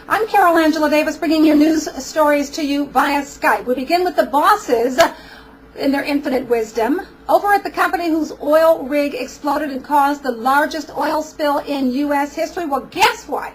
I'm Carol Angela Davis, bringing your news stories to you via Skype. We begin with the bosses in their infinite wisdom. Over at the company whose oil rig exploded and caused the largest oil spill in U.S. history, well, guess what?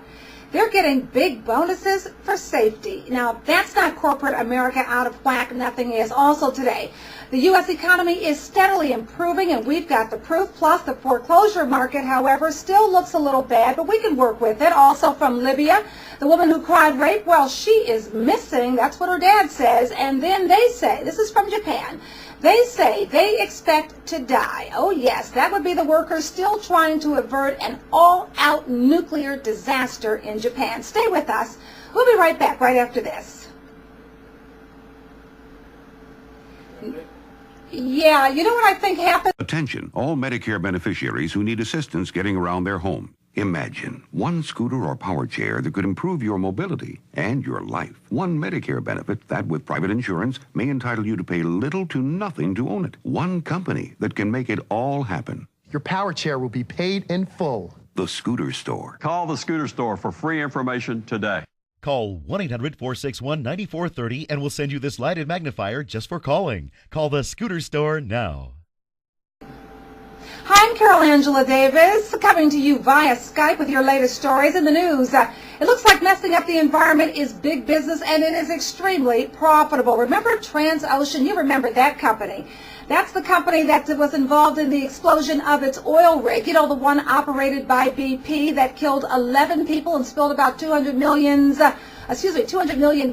They're getting big bonuses for safety. Now, that's not corporate America out of whack. Nothing is. Also today, the U.S. economy is steadily improving, and we've got the proof. Plus, the foreclosure market, however, still looks a little bad, but we can work with it. Also from Libya, the woman who cried rape, well, she is missing. That's what her dad says. And then they say, this is from Japan, they say they expect to die. Oh, yes, that would be the workers still trying to avert an all-out nuclear disaster in Japan. Stay with us. We'll be right back right after this. Yeah, you know what I think happened? Attention, all Medicare beneficiaries who need assistance getting around their home. Imagine one scooter or power chair that could improve your mobility and your life. One Medicare benefit that, with private insurance, may entitle you to pay little to nothing to own it. One company that can make it all happen. Your power chair will be paid in full. The Scooter Store. Call the Scooter Store for free information today. Call 1-800-461-9430 and we'll send you this lighted magnifier just for calling. Call the Scooter Store now. Hi, I'm Carol Angela Davis, coming to you via Skype with your latest stories in the news. It looks like messing up the environment is big business, and it is extremely profitable. Remember Transocean? You remember that company. That's the company that was involved in the explosion of its oil rig. You know, the one operated by BP that killed 11 people and spilled about 200 million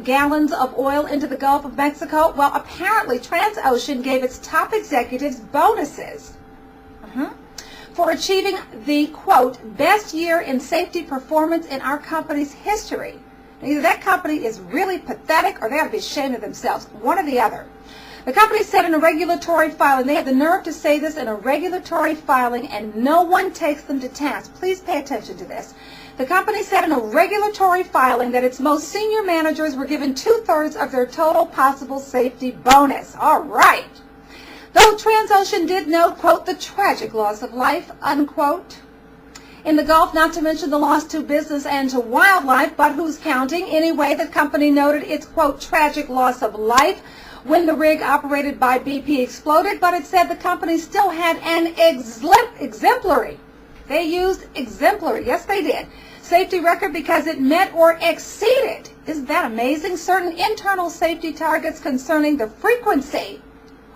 gallons of oil into the Gulf of Mexico. Well, apparently Transocean gave its top executives bonuses for achieving the, quote, best year in safety performance in our company's history. Now, either that company is really pathetic or they ought to be ashamed of themselves, one or the other. The company said in a regulatory filing, they had the nerve to say this in a regulatory filing, and no one takes them to task. Please pay attention to this. The company said in a regulatory filing that its most senior managers were given 2/3 of their total possible safety bonus. All right. Though Transocean did note, quote, the tragic loss of life, unquote, in the Gulf, not to mention the loss to business and to wildlife, but who's counting? Anyway, the company noted its, quote, tragic loss of life when the rig operated by BP exploded, but it said the company still had an exemplary, they used exemplary, yes they did, safety record because it met or exceeded, isn't that amazing, certain internal safety targets concerning the frequency.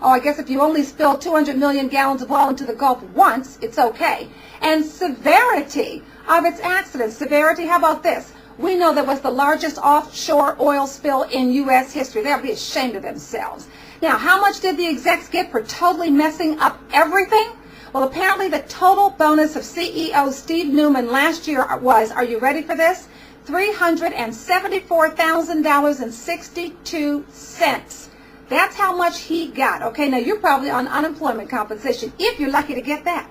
Oh, I guess if you only spill 200 million gallons of oil into the Gulf once, it's okay. And severity of its accidents. Severity, how about this? We know that was the largest offshore oil spill in U.S. history. They'll be ashamed of themselves. Now, how much did the execs get for totally messing up everything? Well, apparently the total bonus of CEO Steve Newman last year was, are you ready for this? $374,000.62. That's how much he got. Okay, now you're probably on unemployment compensation, if you're lucky to get that.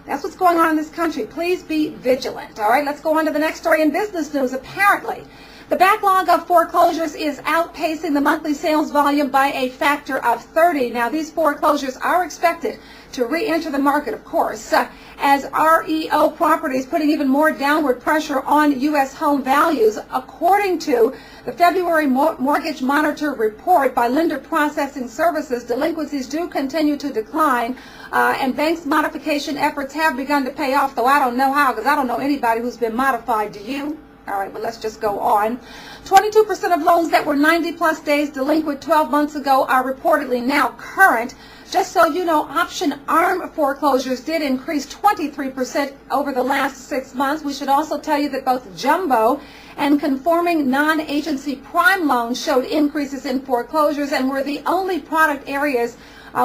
That's what's going on in this country. Please be vigilant. All right, let's go on to the next story in business news. Apparently, the backlog of foreclosures is outpacing the monthly sales volume by a factor of 30. Now, these foreclosures are expected to re-enter the market, of course, as REO properties putting even more downward pressure on U.S. home values. According to the February Mortgage Monitor report by Lender Processing Services, delinquencies do continue to decline, and banks' modification efforts have begun to pay off, though I don't know how, because I don't know anybody who's been modified. Do you? All right, but let's just go on. 22% of loans that were 90-plus days delinquent 12 months ago are reportedly now current. Just so you know, option arm foreclosures did increase 23% over the last 6 months. We should also tell you that both jumbo and conforming non-agency prime loans showed increases in foreclosures and were the only product areas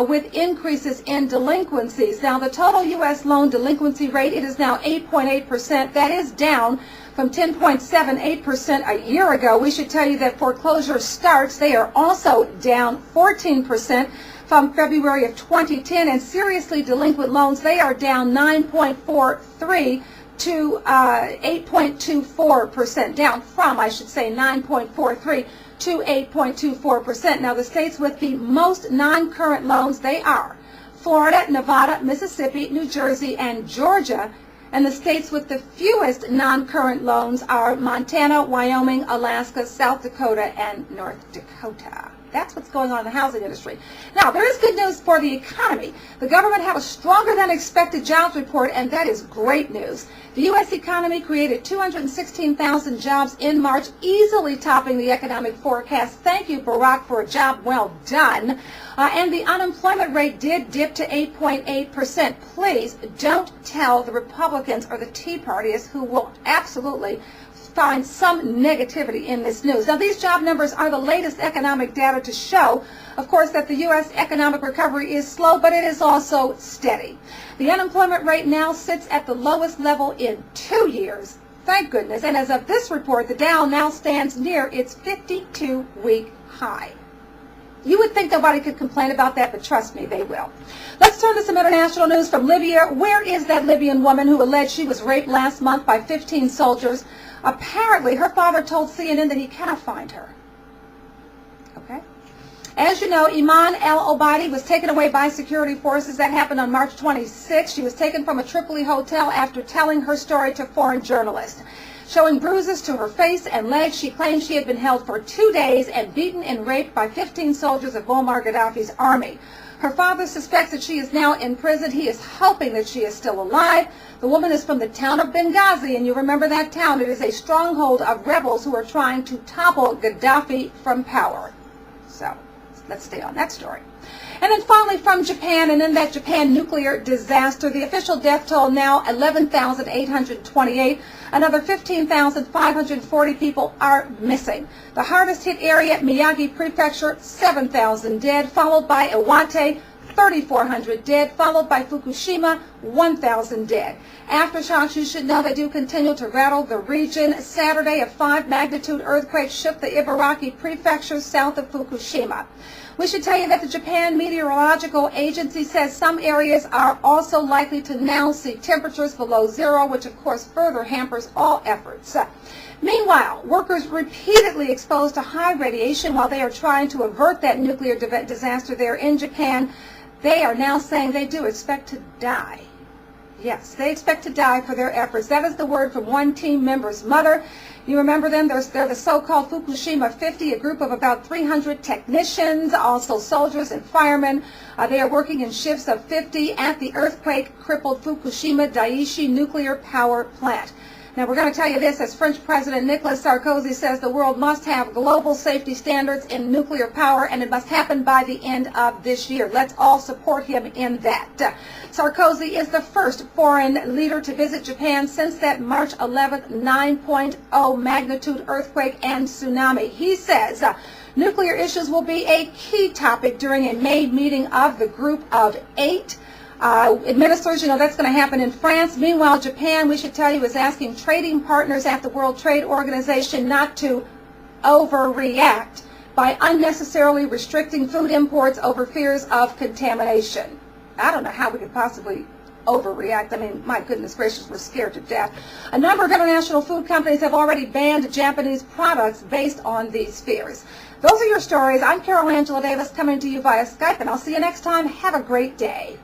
with increases in delinquencies. Now, the total U.S. loan delinquency rate, it is now 8.8%. That is down from 10.78% a year ago. We should tell you that foreclosure starts, they are also down 14% from February of 2010, and seriously delinquent loans, they are down 9.43 to 8.24%, down from, I should say, 9.43 to 8.24%. Now, the states with the most non-current loans, they are Florida, Nevada, Mississippi, New Jersey, and Georgia. And the states with the fewest non-current loans are Montana, Wyoming, Alaska, South Dakota, and North Dakota. That's what's going on in the housing industry. Now, there is good news for the economy. The government had a stronger than expected jobs report, and that is great news. The U.S. economy created 216,000 jobs in March, easily topping the economic forecast. Thank you, Barack, for a job well done. And the unemployment rate did dip to 8.8%. Please don't tell the Republicans or the Tea Parties, who will absolutely find some negativity in this news. Now, these job numbers are the latest economic data to show, of course, that the U.S. economic recovery is slow, but it is also steady. The unemployment rate now sits at the lowest level in 2 years. Thank goodness. And as of this report, the Dow now stands near its 52-week high. You would think nobody could complain about that, but trust me, they will. Let's turn to some international news from Libya. Where is that Libyan woman who alleged she was raped last month by 15 soldiers? Apparently, her father told CNN that he cannot find her. Okay? As you know, Iman al-Obaidi was taken away by security forces. That happened on March 26. She was taken from a Tripoli hotel after telling her story to foreign journalists. Showing bruises to her face and legs, she claimed she had been held for 2 days and beaten and raped by 15 soldiers of Muammar Gaddafi's army. Her father suspects that she is now in prison. He is hoping that she is still alive. The woman is from the town of Benghazi, and you remember that town. It is a stronghold of rebels who are trying to topple Gaddafi from power. So, let's stay on that story. And then finally from Japan, and in that Japan nuclear disaster, the official death toll now 11,828. Another 15,540 people are missing. The hardest hit area, Miyagi Prefecture, 7,000 dead, followed by Iwate, 3,400 dead, followed by Fukushima, 1,000 dead. Aftershocks, you should know, they do continue to rattle the region. Saturday, a 5-magnitude earthquake shook the Ibaraki Prefecture south of Fukushima. We should tell you that the Japan Meteorological Agency says some areas are also likely to now see temperatures below zero, which of course further hampers all efforts. Meanwhile, workers repeatedly exposed to high radiation while they are trying to avert that nuclear disaster there in Japan, they are now saying they do expect to die. Yes, they expect to die for their efforts. That is the word from one team member's mother. You remember them? They're the so-called Fukushima 50, a group of about 300 technicians, also soldiers and firemen. They are working in shifts of 50 at the earthquake-crippled Fukushima Daiichi nuclear power plant. Now, we're going to tell you this, as French President Nicolas Sarkozy says, the world must have global safety standards in nuclear power, and it must happen by the end of this year. Let's all support him in that. Sarkozy is the first foreign leader to visit Japan since that March 11th 9.0 magnitude earthquake and tsunami. He says nuclear issues will be a key topic during a May meeting of the Group of 8. Ministers, you know, that's going to happen in France. Meanwhile, Japan, we should tell you, is asking trading partners at the World Trade Organization not to overreact by unnecessarily restricting food imports over fears of contamination. I don't know how we could possibly overreact. I mean, my goodness gracious, we're scared to death. A number of international food companies have already banned Japanese products based on these fears. Those are your stories. I'm Carol Angela Davis coming to you via Skype, and I'll see you next time. Have a great day.